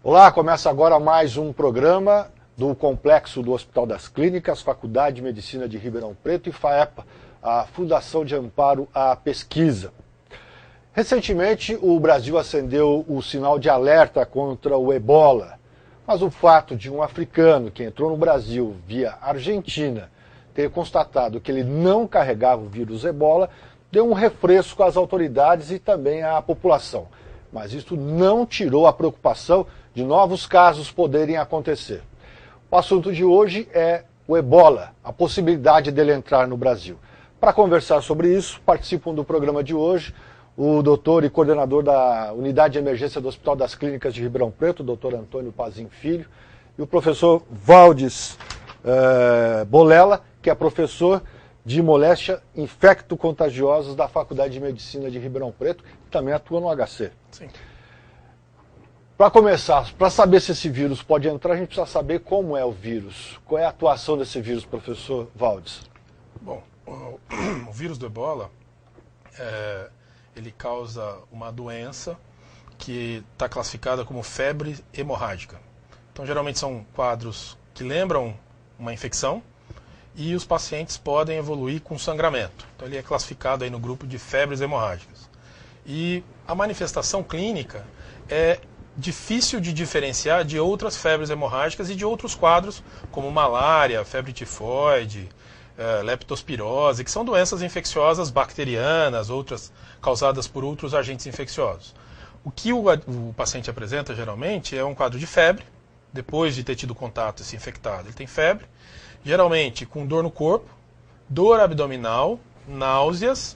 Olá, começa agora mais um programa do Complexo do Hospital das Clínicas, Faculdade de Medicina de Ribeirão Preto e FAEPA, a Fundação de Amparo à Pesquisa. Recentemente, o Brasil acendeu o sinal de alerta contra o ebola, mas o fato de um africano que entrou no Brasil via Argentina ter constatado que ele não carregava o vírus ebola deu um refresco às autoridades e também à população. Mas isso não tirou a preocupação de novos casos poderem acontecer. O assunto de hoje é o ebola, a possibilidade dele entrar no Brasil. Para conversar sobre isso, participam do programa de hoje o doutor e coordenador da Unidade de Emergência do Hospital das Clínicas de Ribeirão Preto, o doutor Antônio Pazin Filho, e o professor Valdes Bolela, que é professor de moléstia infecto-contagiosas da Faculdade de Medicina de Ribeirão Preto, que também atua no HC. Sim. Para começar, para saber se esse vírus pode entrar, a gente precisa saber como é o vírus. Qual é a atuação desse vírus, professor Valdes? Bom, o vírus do ebola, ele causa uma doença que está classificada como febre hemorrágica. Então, geralmente são quadros que lembram uma infecção e os pacientes podem evoluir com sangramento. Então, ele é classificado aí no grupo de febres hemorrágicas. E a manifestação clínica é difícil de diferenciar de outras febres hemorrágicas e de outros quadros, como malária, febre tifoide, leptospirose, que são doenças infecciosas bacterianas, outras causadas por outros agentes infecciosos. O que o paciente apresenta, geralmente, é um quadro de febre, depois de ter tido contato esse infectado. Ele tem febre, geralmente com dor no corpo, dor abdominal, náuseas,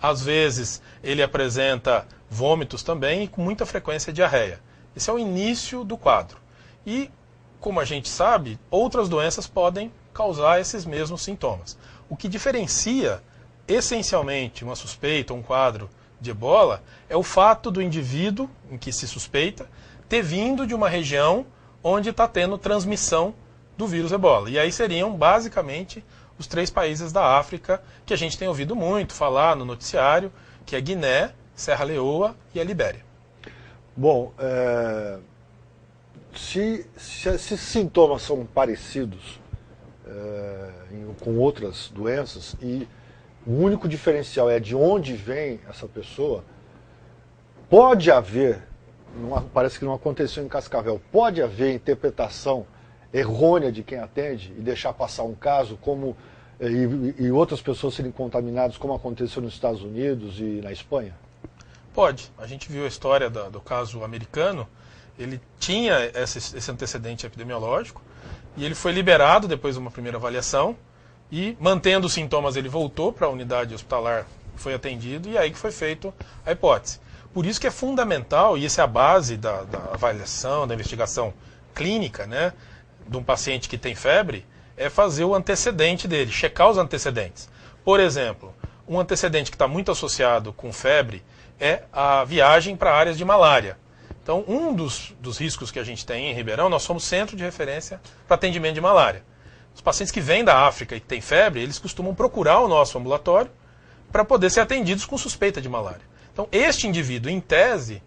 às vezes ele apresenta vômitos também e com muita frequência diarreia. Esse é o início do quadro. E, como a gente sabe, outras doenças podem causar esses mesmos sintomas. O que diferencia essencialmente uma suspeita ou um quadro de ebola é o fato do indivíduo em que se suspeita ter vindo de uma região onde está tendo transmissão do vírus ebola. E aí seriam basicamente os 3 países da África que a gente tem ouvido muito falar no noticiário, que é Guiné, Serra Leoa e a Libéria. Bom, se esses sintomas são parecidos com outras doenças e o único diferencial é de onde vem essa pessoa, pode haver, parece que não aconteceu em Cascavel, pode haver interpretação errônea de quem atende e deixar passar um caso e outras pessoas serem contaminadas, como aconteceu nos Estados Unidos e na Espanha? Pode. A gente viu a história do caso americano, ele tinha esse antecedente epidemiológico e ele foi liberado depois de uma primeira avaliação e, mantendo os sintomas, ele voltou para a unidade hospitalar, foi atendido e aí que foi feita a hipótese. Por isso que é fundamental, e essa é a base da avaliação, da investigação clínica, né, de um paciente que tem febre, é fazer o antecedente dele, checar os antecedentes. Por exemplo, um antecedente que está muito associado com febre é a viagem para áreas de malária. Então, um dos riscos que a gente tem em Ribeirão, nós somos centro de referência para atendimento de malária. Os pacientes que vêm da África e que têm febre, eles costumam procurar o nosso ambulatório para poder ser atendidos com suspeita de malária. Então, este indivíduo, em tese,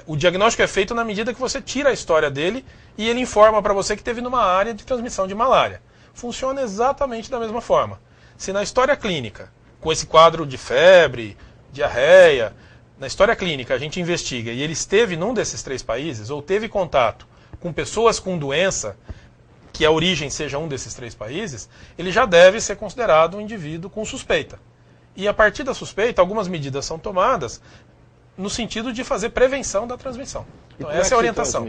o diagnóstico é feito na medida que você tira a história dele e ele informa para você que esteve numa área de transmissão de malária. Funciona exatamente da mesma forma. Se na história clínica, com esse quadro de febre, diarreia, na história clínica a gente investiga e ele esteve num desses 3 países ou teve contato com pessoas com doença que a origem seja um desses 3 países, ele já deve ser considerado um indivíduo com suspeita. E a partir da suspeita, algumas medidas são tomadas no sentido de fazer prevenção da transmissão. Então, essa é a orientação.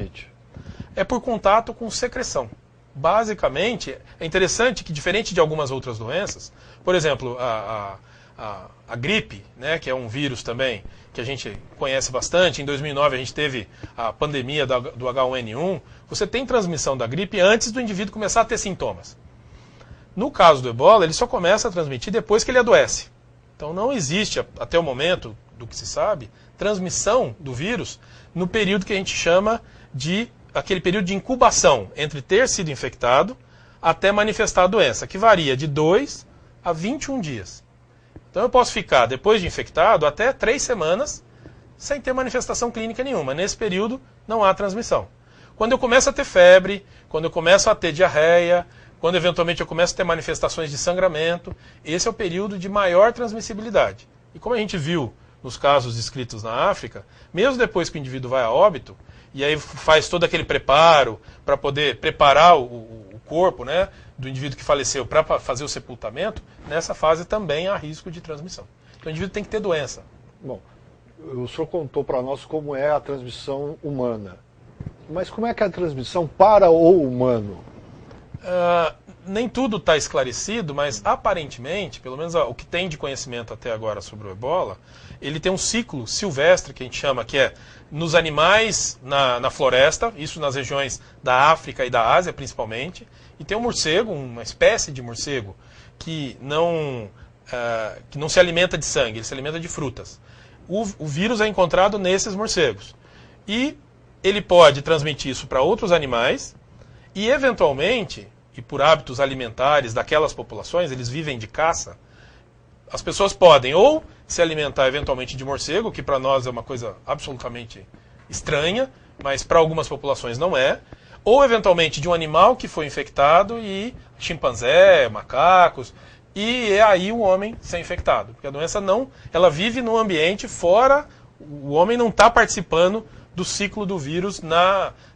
É por contato com secreção. Basicamente, é interessante que, diferente de algumas outras doenças, por exemplo, a gripe, né, que é um vírus também que a gente conhece bastante, em 2009 a gente teve a pandemia do H1N1, você tem transmissão da gripe antes do indivíduo começar a ter sintomas. No caso do ebola, ele só começa a transmitir depois que ele adoece. Então não existe, até o momento do que se sabe, transmissão do vírus no período que a gente chama de aquele período de incubação entre ter sido infectado até manifestar a doença, que varia de 2 a 21 dias. Então eu posso ficar, depois de infectado, até 3 semanas sem ter manifestação clínica nenhuma. Nesse período não há transmissão. Quando eu começo a ter febre, quando eu começo a ter diarreia, quando eventualmente eu começo a ter manifestações de sangramento, esse é o período de maior transmissibilidade. E como a gente viu nos casos descritos na África, mesmo depois que o indivíduo vai a óbito, e aí faz todo aquele preparo para poder preparar o corpo, né, do indivíduo que faleceu para fazer o sepultamento, nessa fase também há risco de transmissão. Então o indivíduo tem que ter doença. Bom, o senhor contou para nós como é a transmissão humana. Mas como é que é a transmissão para o humano? Nem tudo está esclarecido, mas aparentemente, pelo menos o que tem de conhecimento até agora sobre o ebola, ele tem um ciclo silvestre, que a gente chama, que é nos animais na floresta, isso nas regiões da África e da Ásia principalmente, e tem um morcego, uma espécie de morcego, que não se alimenta de sangue, ele se alimenta de frutas. O vírus é encontrado nesses morcegos. E ele pode transmitir isso para outros animais, e eventualmente, e por hábitos alimentares daquelas populações, eles vivem de caça, as pessoas podem ou se alimentar eventualmente de morcego, que para nós é uma coisa absolutamente estranha, mas para algumas populações não é, ou eventualmente de um animal que foi infectado, e chimpanzé, macacos, e é aí o homem ser infectado. Porque a doença ela vive num ambiente fora, o homem não está participando do ciclo do vírus,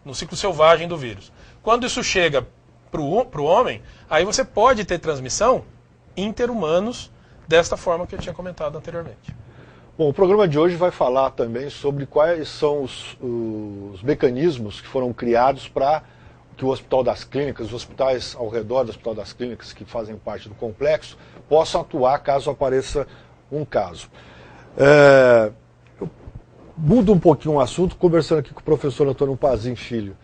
no ciclo selvagem do vírus. Quando isso chega para o homem, aí você pode ter transmissão interhumanos desta forma que eu tinha comentado anteriormente. Bom, o programa de hoje vai falar também sobre quais são os mecanismos que foram criados para que o Hospital das Clínicas, os hospitais ao redor do Hospital das Clínicas que fazem parte do complexo, possam atuar caso apareça um caso. Eu mudo um pouquinho o assunto, conversando aqui com o professor Antônio Pazin Filho.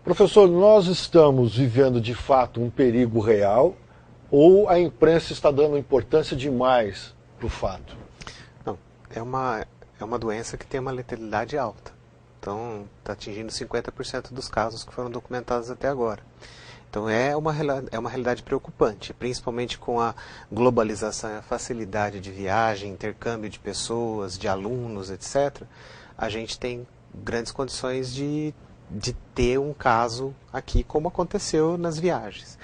Professor, nós estamos vivendo de fato um perigo real ou a imprensa está dando importância demais para o fato? Não, é uma doença que tem uma letalidade alta. Então, está atingindo 50% dos casos que foram documentados até agora. Então, é uma realidade preocupante, principalmente com a globalização e a facilidade de viagem, intercâmbio de pessoas, de alunos, etc. A gente tem grandes condições de ter um caso aqui, como aconteceu nas viagens,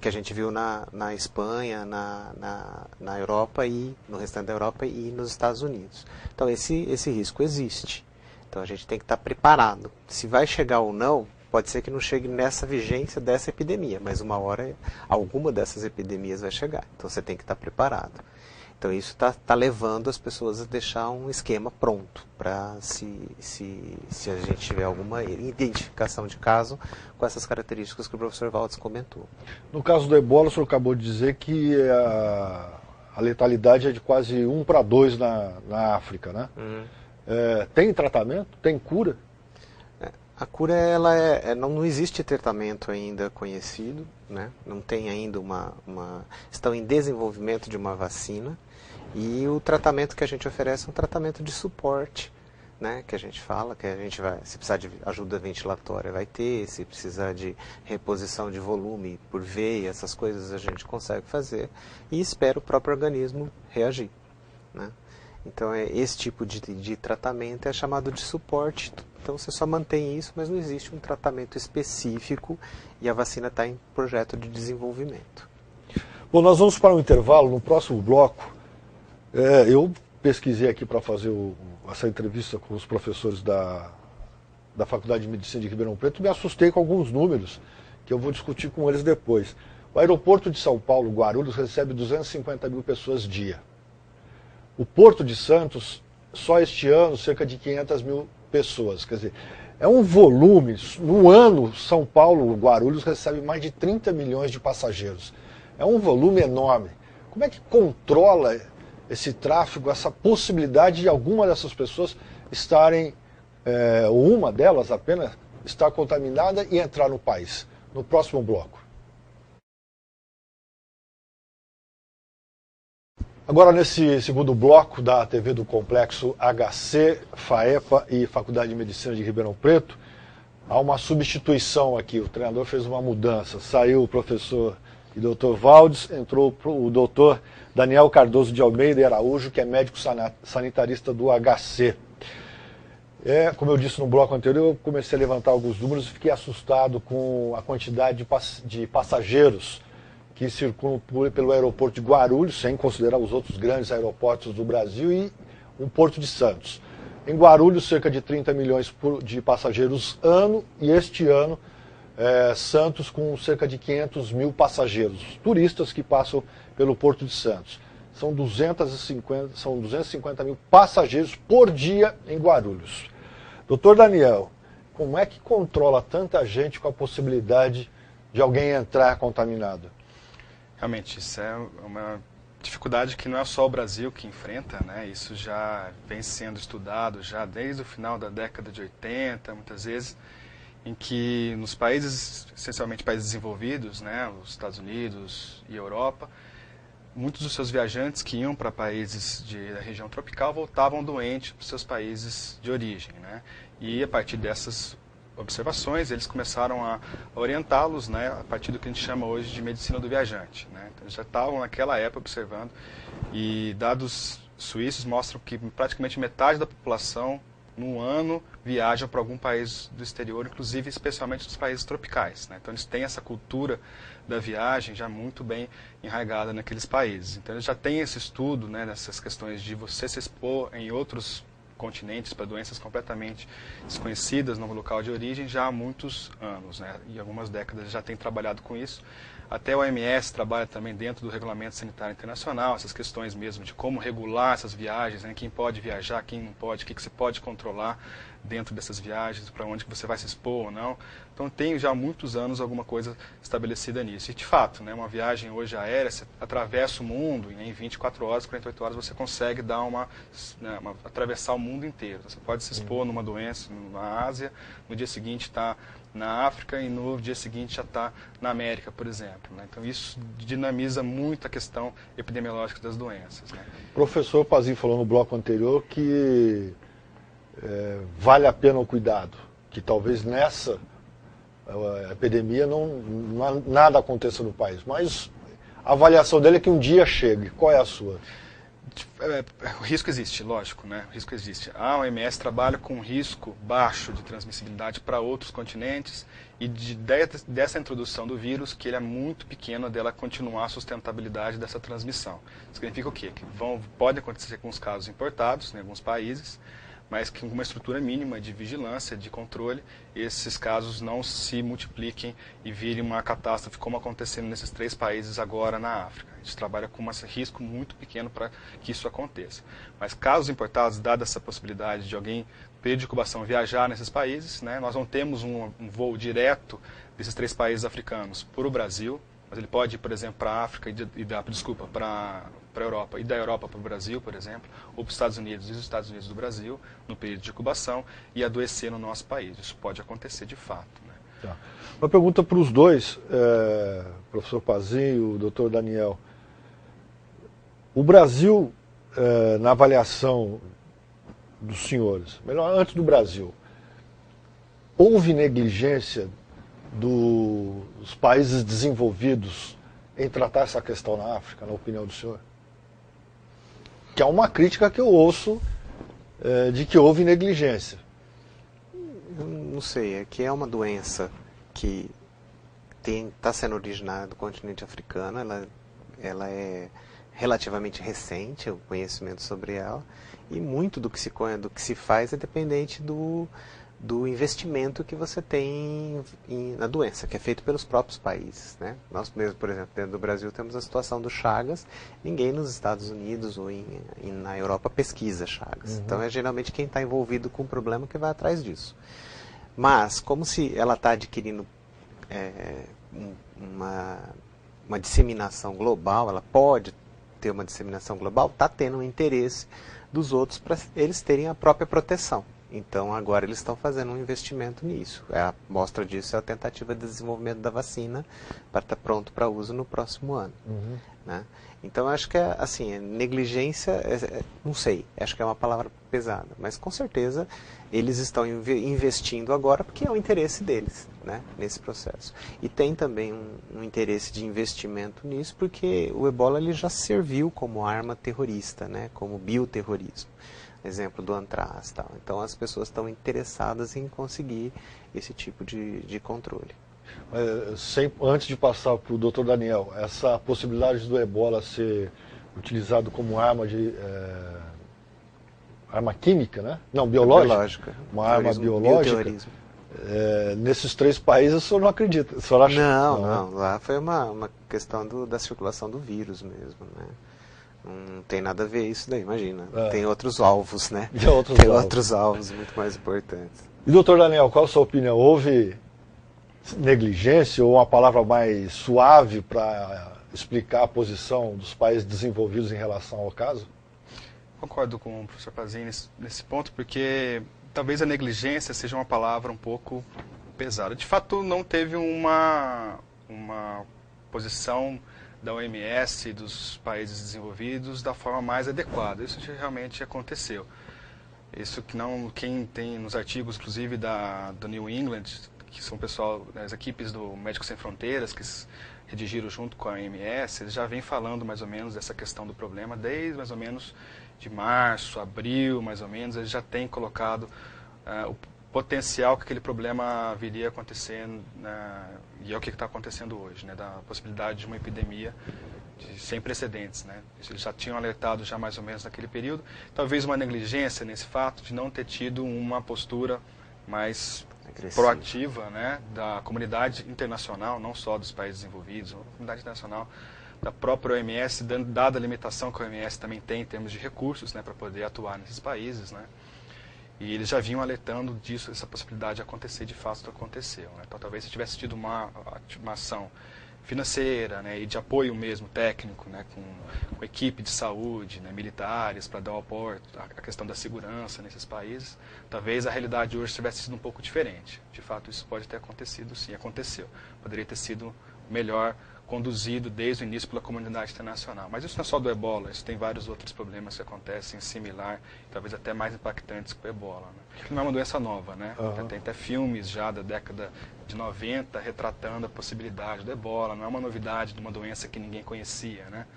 que a gente viu na Espanha, na Europa e no restante da Europa e nos Estados Unidos. Então, esse risco existe. Então a gente tem que estar preparado. Se vai chegar ou não, pode ser que não chegue nessa vigência dessa epidemia, mas uma hora alguma dessas epidemias vai chegar. Então você tem que estar preparado. Então isso está levando as pessoas a deixar um esquema pronto para se a gente tiver alguma identificação de caso com essas características que o professor Valdes comentou. No caso do ebola, o senhor acabou de dizer que a letalidade é de quase 1 para 2 na África, né? Tem tratamento? Tem cura? A cura não existe tratamento ainda conhecido, né? Não tem ainda estão em desenvolvimento de uma vacina, e o tratamento que a gente oferece é um tratamento de suporte, né? Que a gente fala que se precisar de ajuda ventilatória vai ter, se precisar de reposição de volume por veia, essas coisas a gente consegue fazer e espera o próprio organismo reagir, né? Então, esse tipo de tratamento é chamado de suporte. Então, você só mantém isso, mas não existe um tratamento específico e a vacina está em projeto de desenvolvimento. Bom, nós vamos para um intervalo. No próximo bloco, eu pesquisei aqui para fazer essa entrevista com os professores da Faculdade de Medicina de Ribeirão Preto e me assustei com alguns números que eu vou discutir com eles depois. O aeroporto de São Paulo, Guarulhos, recebe 250 mil pessoas dia. O Porto de Santos, só este ano, cerca de 500 mil pessoas. Quer dizer, é um volume. No ano, São Paulo, Guarulhos, recebe mais de 30 milhões de passageiros. É um volume enorme. Como é que controla esse tráfego, essa possibilidade de alguma dessas pessoas estarem, ou uma delas apenas, estar contaminada e entrar no país? No próximo bloco. Agora, nesse segundo bloco da TV do Complexo HC, FAEPA e Faculdade de Medicina de Ribeirão Preto, há uma substituição aqui. O treinador fez uma mudança. Saiu o professor e doutor Valdes, entrou o doutor Daniel Cardoso de Almeida e Araújo, que é médico sanitarista do HC. Como eu disse no bloco anterior, eu comecei a levantar alguns números e fiquei assustado com a quantidade de passageiros que circulam pelo aeroporto de Guarulhos, sem considerar os outros grandes aeroportos do Brasil, e o Porto de Santos. Em Guarulhos, cerca de 30 milhões de passageiros ano, e este ano, Santos com cerca de 500 mil passageiros, turistas que passam pelo Porto de Santos. São 250 mil passageiros por dia em Guarulhos. Doutor Daniel, como é que controla tanta gente com a possibilidade de alguém entrar contaminado? Realmente, isso é uma dificuldade que não é só o Brasil que enfrenta, né? Isso já vem sendo estudado já desde o final da década de 80, muitas vezes, em que nos países, essencialmente países desenvolvidos, né, os Estados Unidos e Europa, muitos dos seus viajantes que iam para países da região tropical voltavam doentes para os seus países de origem, né? E a partir dessas observações, eles começaram a orientá-los, né, a partir do que a gente chama hoje de medicina do viajante, né? Então, eles já estavam naquela época observando, e dados suíços mostram que praticamente metade da população no ano viajam para algum país do exterior, inclusive especialmente dos países tropicais, né? Então eles têm essa cultura da viagem já muito bem enraizada naqueles países. Então eles já têm esse estudo, né, nessas questões de você se expor em outros continentes para doenças completamente desconhecidas no local de origem já há muitos anos, né? E algumas décadas já tem trabalhado com isso. Até o OMS trabalha também dentro do Regulamento Sanitário Internacional, essas questões mesmo de como regular essas viagens, né? Quem pode viajar, quem não pode, o que você pode controlar dentro dessas viagens, para onde que você vai se expor ou não. Então tem já há muitos anos alguma coisa estabelecida nisso. E de fato, né, uma viagem hoje aérea, você atravessa o mundo, e em 24 horas, 48 horas você consegue dar atravessar o mundo inteiro. Você pode se expor numa doença na Ásia, no dia seguinte está na África e no dia seguinte já está na América, por exemplo, né? Então isso dinamiza muito a questão epidemiológica das doenças, né? O professor Pazin falou no bloco anterior que vale a pena o cuidado, que talvez nessa epidemia nada aconteça no país, mas a avaliação dele é que um dia chegue. Qual é a sua? O risco existe, lógico, né? O risco existe. A OMS trabalha com risco baixo de transmissibilidade para outros continentes e dessa introdução do vírus, que ele é muito pequeno dela continuar a sustentabilidade dessa transmissão. Significa o quê? Que pode acontecer com os casos importados em alguns países, mas que com uma estrutura mínima de vigilância, de controle, esses casos não se multipliquem e virem uma catástrofe como acontecendo nesses 3 países agora na África. A gente trabalha com um risco muito pequeno para que isso aconteça. Mas casos importados, dada essa possibilidade de alguém, no período de incubação, viajar nesses países, né, nós não temos um voo direto desses 3 países africanos para o Brasil, mas ele pode ir, por exemplo, para a África para a Europa, e da Europa para o Brasil, por exemplo, ou para os Estados Unidos e os Estados Unidos do Brasil, no período de incubação, e adoecer no nosso país. Isso pode acontecer de fato, né? Tá. Uma pergunta para os dois, professor Pazin e o doutor Daniel. O Brasil, na avaliação dos senhores, melhor, antes do Brasil, houve negligência dos países desenvolvidos em tratar essa questão na África, na opinião do senhor? Que é uma crítica que eu ouço de que houve negligência. Eu não sei, é que é uma doença que está sendo originada do continente africano, ela é relativamente recente, o conhecimento sobre ela, e muito do que se faz é dependente do investimento que você tem na doença, que é feito pelos próprios países, né? Nós mesmos, por exemplo, dentro do Brasil temos a situação do Chagas, ninguém nos Estados Unidos ou na Europa pesquisa Chagas. Então é geralmente quem está envolvido com o problema que vai atrás disso. Mas, como se ela está adquirindo uma disseminação global, ela pode ter uma disseminação global, está tendo um interesse dos outros para eles terem a própria proteção. Então, agora eles estão fazendo um investimento nisso. A mostra disso é a tentativa de desenvolvimento da vacina para estar pronto para uso no próximo ano. Né? Então, acho que assim, negligência, não sei, acho que é uma palavra pesada, mas com certeza eles estão investindo agora porque é o interesse deles, né, nesse processo. E tem também um interesse de investimento nisso porque o ebola ele já serviu como arma terrorista, né, como bioterrorismo. exemplo do antraz, tal. Então as pessoas estão interessadas em conseguir esse tipo de controle. Antes de passar para o Dr. Daniel, essa possibilidade do ebola ser utilizado como arma arma química, né? Não, biológica. Uma arma biológica. Nesses 3 países o senhor não acredita? O senhor acha? Não. Lá foi uma questão da circulação do vírus mesmo, né? Não tem nada a ver isso daí, imagina. Tem outros alvos, né? Tem outros alvos muito mais importantes. E doutor Daniel, qual a sua opinião? Houve negligência ou uma palavra mais suave para explicar a posição dos países desenvolvidos em relação ao caso? Concordo com o professor Pazini nesse ponto, porque talvez a negligência seja uma palavra um pouco pesada. De fato, não teve uma posição da OMS e dos países desenvolvidos da forma mais adequada. Isso realmente aconteceu. Isso que não, quem tem nos artigos, inclusive do New England, que são as equipes do Médicos Sem Fronteiras, que redigiram junto com a OMS, eles já vêm falando mais ou menos dessa questão do problema desde mais ou menos de março, abril, mais ou menos. Eles já têm colocado o potencial que aquele problema viria acontecendo, e é o que está acontecendo hoje, né, da possibilidade de uma epidemia sem precedentes, né? Eles já tinham alertado já mais ou menos naquele período. Talvez uma negligência nesse fato de não ter tido uma postura mais proativa, né, da comunidade internacional, não só dos países desenvolvidos, a comunidade internacional, da própria OMS, dada a limitação que a OMS também tem em termos de recursos, né, para poder atuar nesses países, né? E eles já vinham alertando disso, essa possibilidade de acontecer, de fato aconteceu, né? Então talvez se tivesse tido uma ação financeira, né, e de apoio mesmo técnico, né, com equipe de saúde, né, militares, para dar o apoio à questão da segurança nesses países, talvez a realidade hoje tivesse sido um pouco diferente. De fato, isso pode ter acontecido, sim, aconteceu. Poderia ter sido melhor conduzido desde o início pela comunidade internacional. Mas isso não é só do ebola, isso tem vários outros problemas que acontecem similar, talvez até mais impactantes que o ebola, né? Não é uma doença nova, né? Já tem até filmes já da década de 90 retratando a possibilidade do ebola, não é uma novidade de uma doença que ninguém conhecia, né?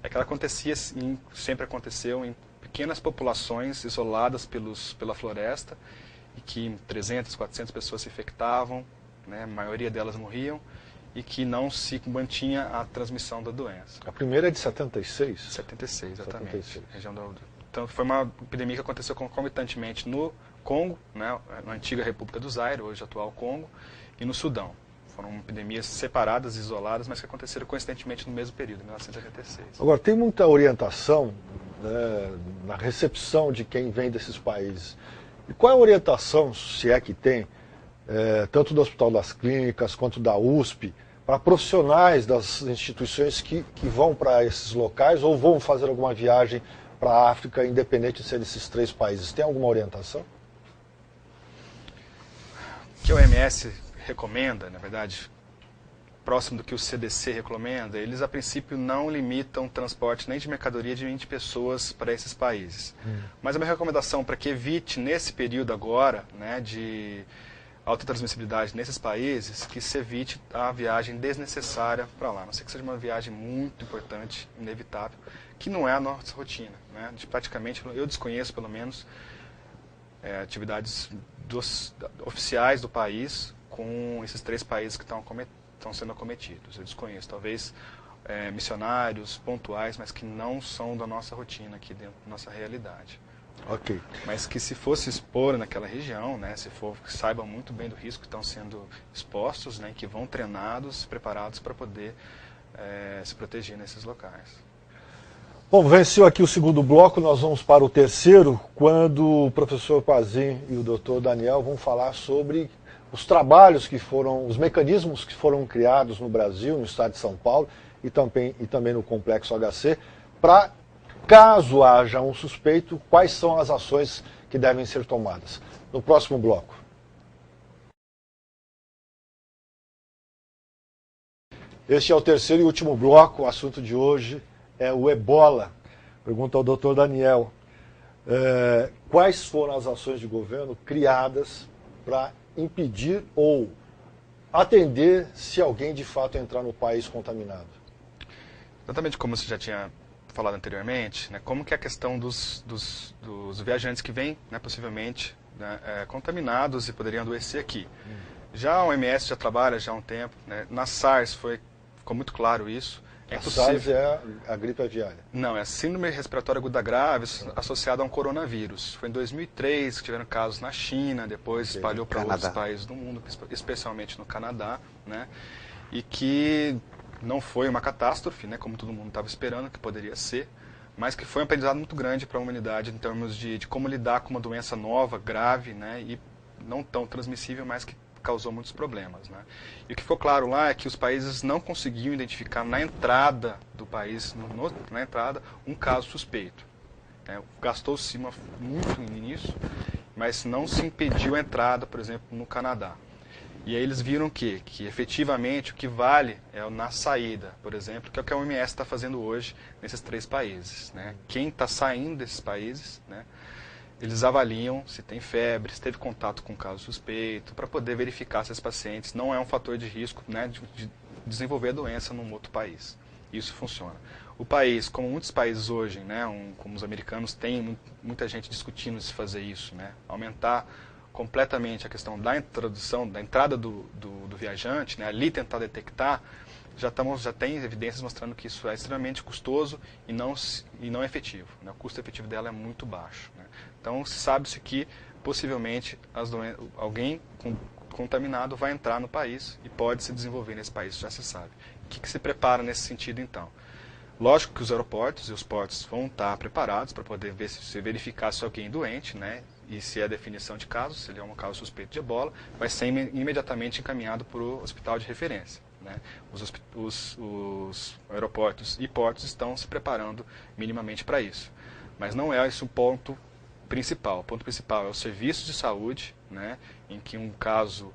É que ela acontecia, sempre aconteceu em pequenas populações isoladas pela floresta, e que 300, 400 pessoas se infectavam, né? A maioria delas morriam, e que não se mantinha a transmissão da doença. A primeira é de 76? 76, exatamente. 76. Então foi uma epidemia que aconteceu concomitantemente no Congo, né, na antiga República do Zaire, hoje atual Congo, e no Sudão. Foram epidemias separadas, isoladas, mas que aconteceram coincidentemente no mesmo período, 1986. Agora, tem muita orientação, né, na recepção de quem vem desses países. E qual é a orientação, se é que tem, tanto do Hospital das Clínicas quanto da USP, para profissionais das instituições que vão para esses locais ou vão fazer alguma viagem para a África, independente de ser desses 3 países? Tem alguma orientação? O que a OMS recomenda, na verdade, próximo do que o CDC recomenda, eles a princípio não limitam o transporte nem de mercadoria nem de pessoas para esses países. Mas é uma recomendação para que evite, nesse período agora, né, de alta transmissibilidade nesses países, que se evite a viagem desnecessária para lá. A não ser que seja uma viagem muito importante, inevitável, que não é a nossa rotina, né? Praticamente, eu desconheço pelo menos atividades oficiais do país com esses 3 países que estão sendo acometidos. Eu desconheço, talvez missionários pontuais, mas que não são da nossa rotina aqui dentro da nossa realidade. Ok. Mas que se fosse expor naquela região, né, que saibam muito bem do risco que estão sendo expostos, né, que vão treinados, preparados para poder se proteger nesses locais. Bom, venceu aqui o segundo bloco, nós vamos para o terceiro, quando o professor Pazin e o doutor Daniel vão falar sobre os trabalhos os mecanismos que foram criados no Brasil, no estado de São Paulo e também no Complexo HC, para, caso haja um suspeito, quais são as ações que devem ser tomadas. No próximo bloco. Este é o terceiro e último bloco. O assunto de hoje é o ebola. Pergunta ao doutor Daniel. Quais foram as ações de governo criadas para impedir ou atender se alguém de fato entrar no país contaminado? Exatamente como você já tinha falado anteriormente, né, como que é a questão dos viajantes que vêm, né, possivelmente, né, contaminados e poderiam adoecer aqui. Já a OMS já trabalha já há um tempo, né, na SARS ficou muito claro isso. A SARS é a gripe aviária? Não, é a síndrome respiratória aguda grave associada a um coronavírus. Foi em 2003 que tiveram casos na China, depois espalhou para outros países do mundo, especialmente no Canadá, né, e que não foi uma catástrofe, né, como todo mundo estava esperando que poderia ser, mas que foi um aprendizado muito grande para a humanidade em termos de como lidar com uma doença nova, grave, né, e não tão transmissível, mas que causou muitos problemas, né. E o que ficou claro lá é que os países não conseguiam identificar na entrada do país, na entrada, um caso suspeito. Gastou-se muito nisso, mas não se impediu a entrada, por exemplo, no Canadá. E aí eles viram que efetivamente o que vale é na saída, por exemplo, que é o que a OMS está fazendo hoje nesses 3 países. Né? Quem está saindo desses países, né, eles avaliam se tem febre, se teve contato com caso suspeito, para poder verificar se esses pacientes não é um fator de risco, né, de desenvolver a doença num outro país. Isso funciona. O país, como muitos países hoje, né, como os americanos, tem muita gente discutindo se fazer isso, né, aumentar completamente a questão da introdução, da entrada do viajante, né, ali tentar detectar, já tem evidências mostrando que isso é extremamente custoso e não efetivo. Né, o custo efetivo dela é muito baixo. Né. Então, sabe-se que, possivelmente, alguém contaminado vai entrar no país e pode se desenvolver nesse país, já se sabe. O que se prepara nesse sentido, então? Lógico que os aeroportos e os portos vão estar preparados para poder verificar se alguém é doente, né? E se é a definição de caso, se ele é um caso suspeito de ebola, vai ser imediatamente encaminhado para o hospital de referência. Né? Os aeroportos e portos estão se preparando minimamente para isso. Mas não é esse o ponto principal. O ponto principal é o serviço de saúde, né? Em que um caso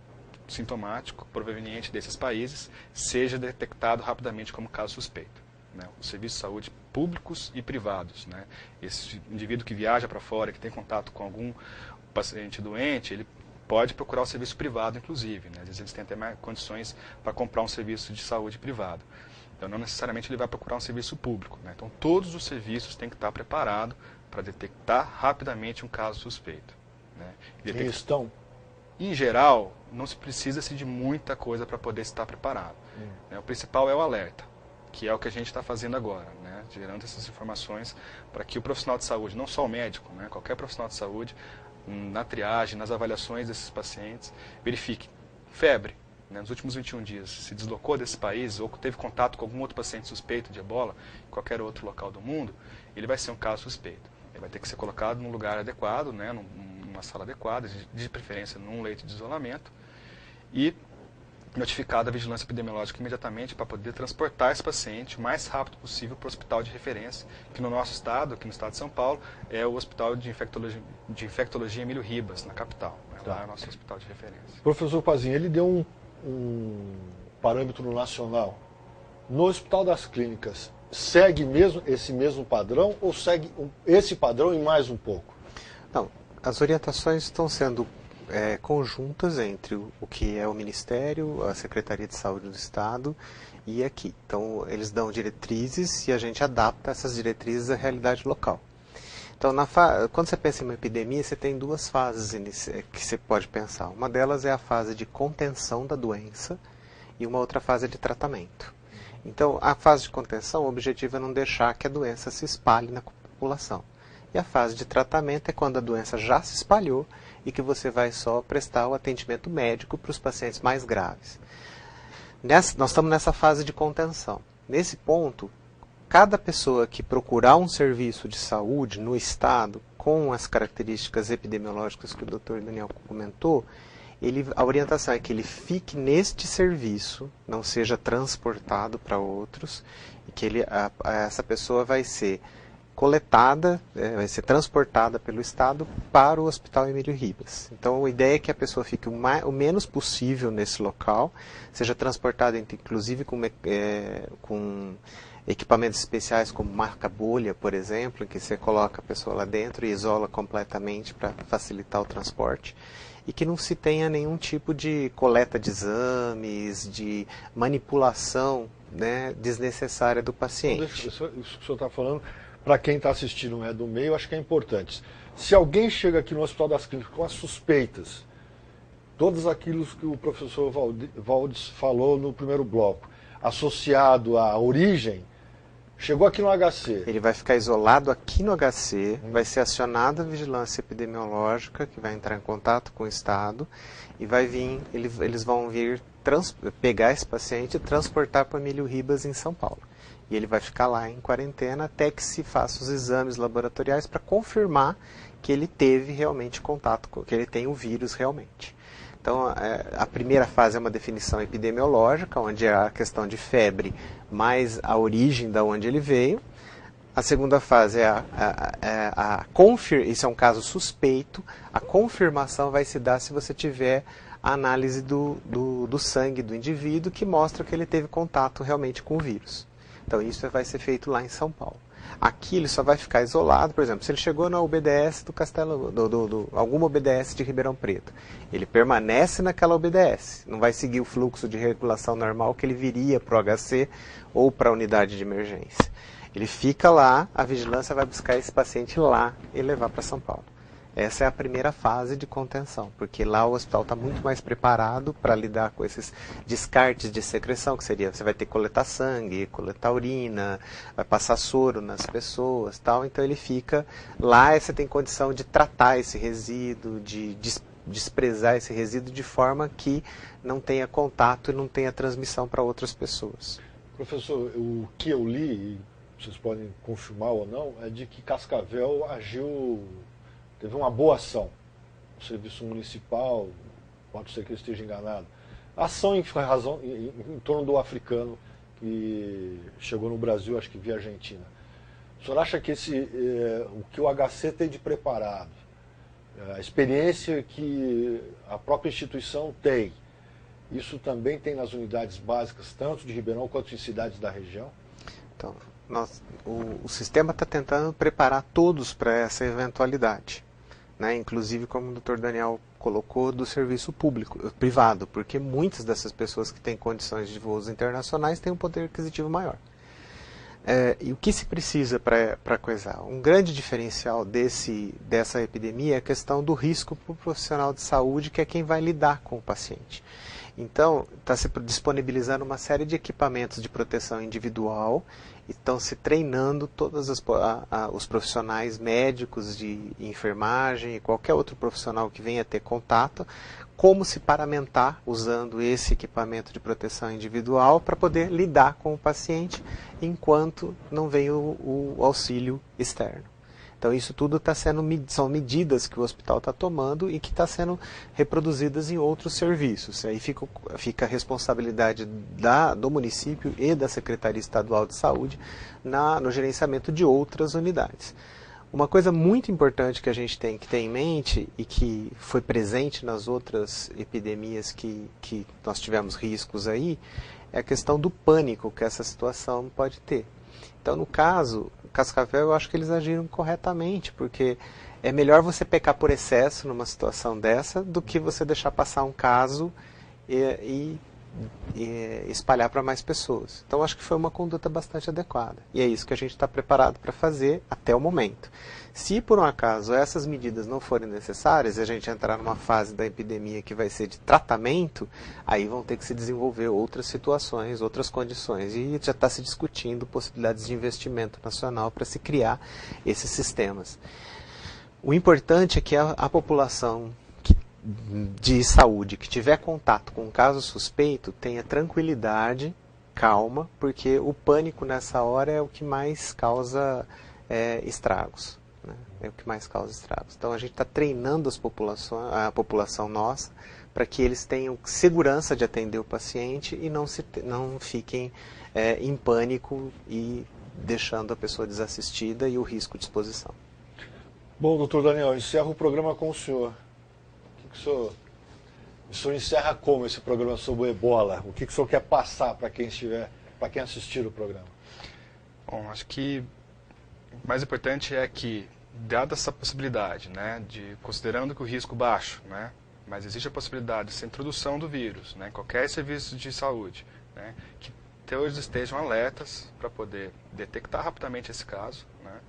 sintomático proveniente desses países seja detectado rapidamente como caso suspeito. Né? Os serviços de saúde públicos e privados. Né? Esse indivíduo que viaja para fora, que tem contato com algum paciente doente, ele pode procurar o serviço privado, inclusive. Né? Às vezes eles têm até mais condições para comprar um serviço de saúde privado. Então, não necessariamente ele vai procurar um serviço público. Né? Então, todos os serviços têm que estar preparados para detectar rapidamente um caso suspeito. Né? E estão? Em geral, não se precisa de muita coisa para poder estar preparado. Né? O principal é o alerta, que é o que a gente está fazendo agora, né? Gerando essas informações para que o profissional de saúde, não só o médico, né? Qualquer profissional de saúde, na triagem, nas avaliações desses pacientes, verifique febre, né? Nos últimos 21 dias, se deslocou desse país ou teve contato com algum outro paciente suspeito de ebola, em qualquer outro local do mundo, ele vai ser um caso suspeito. Ele vai ter que ser colocado num lugar adequado, né? Numa sala adequada, de preferência num leito de isolamento, e notificada a vigilância epidemiológica imediatamente para poder transportar esse paciente o mais rápido possível para o hospital de referência, que no nosso estado, aqui no estado de São Paulo, é o Hospital de Infectologia Emílio Ribas, na capital. Tá. Lá é o nosso hospital de referência. Professor Pazinho, ele deu um parâmetro nacional. No Hospital das Clínicas, segue mesmo esse mesmo padrão ou segue esse padrão e mais um pouco? Não, as orientações estão sendo conjuntas entre o que é o Ministério, a Secretaria de Saúde do Estado e aqui. Então, eles dão diretrizes e a gente adapta essas diretrizes à realidade local. Então, quando você pensa em uma epidemia, você tem 2 fases que você pode pensar. Uma delas é a fase de contenção da doença e uma outra fase é de tratamento. Então, a fase de contenção, o objetivo é não deixar que a doença se espalhe na população. E a fase de tratamento é quando a doença já se espalhou e que você vai só prestar o atendimento médico para os pacientes mais graves. Nós estamos nessa fase de contenção. Nesse ponto, cada pessoa que procurar um serviço de saúde no estado, com as características epidemiológicas que o Dr. Daniel comentou, a orientação é que ele fique neste serviço, não seja transportado para outros, e que essa pessoa vai ser coletada, vai ser transportada pelo Estado para o Hospital Emílio Ribas. Então a ideia é que a pessoa fique o menos possível nesse local, seja transportada inclusive com equipamentos especiais como marca-bolha, por exemplo, em que você coloca a pessoa lá dentro e isola completamente para facilitar o transporte, e que não se tenha nenhum tipo de coleta de exames, de manipulação, né, desnecessária do paciente. Isso que o senhor está falando, para quem está assistindo não é do meio, acho que é importante. Se alguém chega aqui no Hospital das Clínicas com as suspeitas, todos aquilo que o professor Valdes falou no primeiro bloco, associado à origem, chegou aqui no HC. Ele vai ficar isolado aqui no HC, vai ser acionada a vigilância epidemiológica, que vai entrar em contato com o Estado, e vai vir, eles vão vir pegar esse paciente e transportar para o Emílio Ribas, em São Paulo. E ele vai ficar lá em quarentena até que se faça os exames laboratoriais para confirmar que ele teve realmente contato, que ele tem o vírus realmente. Então, a primeira fase é uma definição epidemiológica, onde é a questão de febre mais a origem da onde ele veio. A segunda fase é isso é um caso suspeito, a confirmação vai se dar se você tiver a análise do sangue do indivíduo que mostra que ele teve contato realmente com o vírus. Então isso vai ser feito lá em São Paulo. Aqui ele só vai ficar isolado, por exemplo, se ele chegou na UBDS do Castelo, alguma UBDS de Ribeirão Preto, ele permanece naquela UBDS, não vai seguir o fluxo de regulação normal que ele viria para o HC ou para a unidade de emergência. Ele fica lá, a vigilância vai buscar esse paciente lá e levar para São Paulo. Essa é a primeira fase de contenção, porque lá o hospital está muito mais preparado para lidar com esses descartes de secreção, que seria, você vai ter que coletar sangue, coletar urina, vai passar soro nas pessoas, tal. Então ele fica lá, você tem condição de tratar esse resíduo, de desprezar esse resíduo de forma que não tenha contato e não tenha transmissão para outras pessoas. Professor, o que eu li, e vocês podem confirmar ou não, é de que Cascavel teve uma boa ação. O serviço municipal, pode ser que eu esteja enganado. Ação em torno do africano que chegou no Brasil, acho que via Argentina. O senhor acha que o que o HC tem de preparado, a experiência que a própria instituição tem, isso também tem nas unidades básicas, tanto de Ribeirão quanto em cidades da região? Então, o sistema está tentando preparar todos para essa eventualidade. Né, inclusive, como o Dr. Daniel colocou, do serviço privado, porque muitas dessas pessoas que têm condições de voos internacionais têm um poder aquisitivo maior. E o que se precisa para coisar? Um grande diferencial dessa epidemia é a questão do risco para o profissional de saúde, que é quem vai lidar com o paciente. Então, está se disponibilizando uma série de equipamentos de proteção individual, estão se treinando todos os profissionais médicos de enfermagem e qualquer outro profissional que venha ter contato, como se paramentar usando esse equipamento de proteção individual para poder lidar com o paciente enquanto não vem o auxílio externo. Então isso tudo são medidas que o hospital está tomando e que está sendo reproduzidas em outros serviços. Aí fica a responsabilidade do município e da Secretaria Estadual de Saúde no gerenciamento de outras unidades. Uma coisa muito importante que a gente tem que ter em mente e que foi presente nas outras epidemias que nós tivemos riscos aí, é a questão do pânico que essa situação pode ter. Então, no caso, Cascavel, eu acho que eles agiram corretamente, porque é melhor você pecar por excesso numa situação dessa do que você deixar passar um caso e espalhar para mais pessoas. Então, acho que foi uma conduta bastante adequada. E é isso que a gente está preparado para fazer até o momento. Se, por um acaso, essas medidas não forem necessárias e a gente entrar numa fase da epidemia que vai ser de tratamento, aí vão ter que se desenvolver outras situações, outras condições. E já está se discutindo possibilidades de investimento nacional para se criar esses sistemas. O importante é que a população de saúde que tiver contato com um caso suspeito tenha tranquilidade, calma, porque o pânico nessa hora é o que mais causa estragos. Né? É o que mais causa estragos. Então a gente está treinando a população nossa para que eles tenham segurança de atender o paciente e não fiquem em pânico e deixando a pessoa desassistida e o risco de exposição. Bom, doutor Daniel, encerro o programa com o senhor. O senhor encerra como esse programa sobre o ebola? O que o senhor quer passar para quem assistir o programa? Bom, acho que o mais importante é que, dada essa possibilidade, né, considerando que o risco baixo, né, mas existe a possibilidade dessa introdução do vírus, né, em qualquer serviço de saúde, né, que todos estejam alertas para poder detectar rapidamente esse caso, né,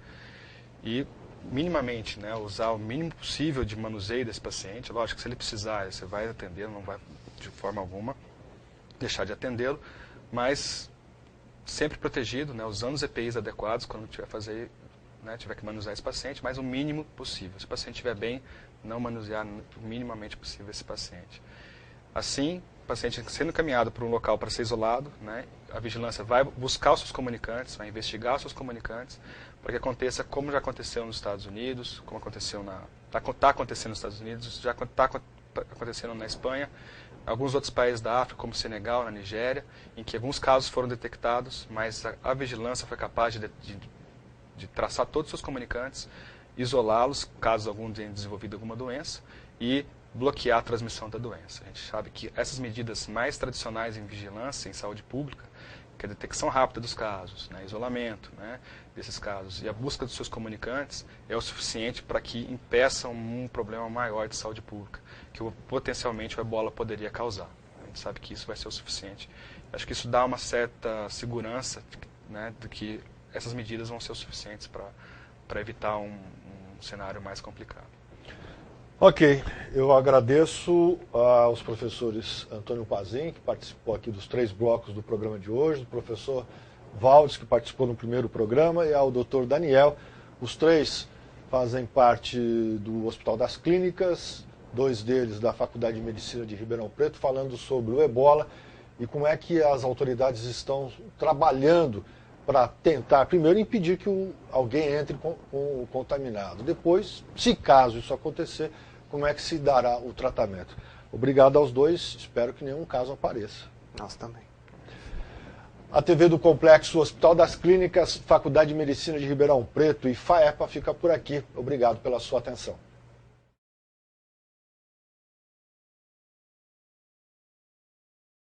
e minimamente, né, usar o mínimo possível de manuseio desse paciente. Lógico que se ele precisar, você vai atendê-lo, não vai de forma alguma deixar de atendê-lo, mas sempre protegido, né, usando os EPIs adequados quando tiver que manusear esse paciente, mas o mínimo possível. Se o paciente estiver bem, não manusear o minimamente possível esse paciente. Assim, o paciente sendo encaminhado para um local para ser isolado, né, a vigilância vai buscar os seus comunicantes, vai investigar os seus comunicantes, para que aconteça como já aconteceu nos Estados Unidos, como aconteceu está acontecendo nos Estados Unidos, já está acontecendo na Espanha, alguns outros países da África, como Senegal, na Nigéria, em que alguns casos foram detectados, mas a vigilância foi capaz de traçar todos os seus comunicantes, isolá-los, caso algum tenha desenvolvido alguma doença, e bloquear a transmissão da doença. A gente sabe que essas medidas mais tradicionais em vigilância, em saúde pública, que é a detecção rápida dos casos, né, isolamento, né, desses casos, e a busca dos seus comunicantes é o suficiente para que impeçam um problema maior de saúde pública, que potencialmente o ebola poderia causar. A gente sabe que isso vai ser o suficiente. Acho que isso dá uma certa segurança, né, de que essas medidas vão ser o suficientes para evitar um cenário mais complicado. Ok, eu agradeço aos professores Antônio Pazin, que participou aqui dos 3 blocos do programa de hoje, do professor Valdes, que participou no primeiro programa, e ao doutor Daniel. Os 3 fazem parte do Hospital das Clínicas, 2 deles da Faculdade de Medicina de Ribeirão Preto, falando sobre o ebola e como é que as autoridades estão trabalhando para tentar, primeiro, impedir que alguém entre com o contaminado. Depois, se caso isso acontecer, como é que se dará o tratamento. Obrigado aos 2, espero que nenhum caso apareça. Nós também. A TV do Complexo Hospital das Clínicas, Faculdade de Medicina de Ribeirão Preto e FAEPA fica por aqui. Obrigado pela sua atenção.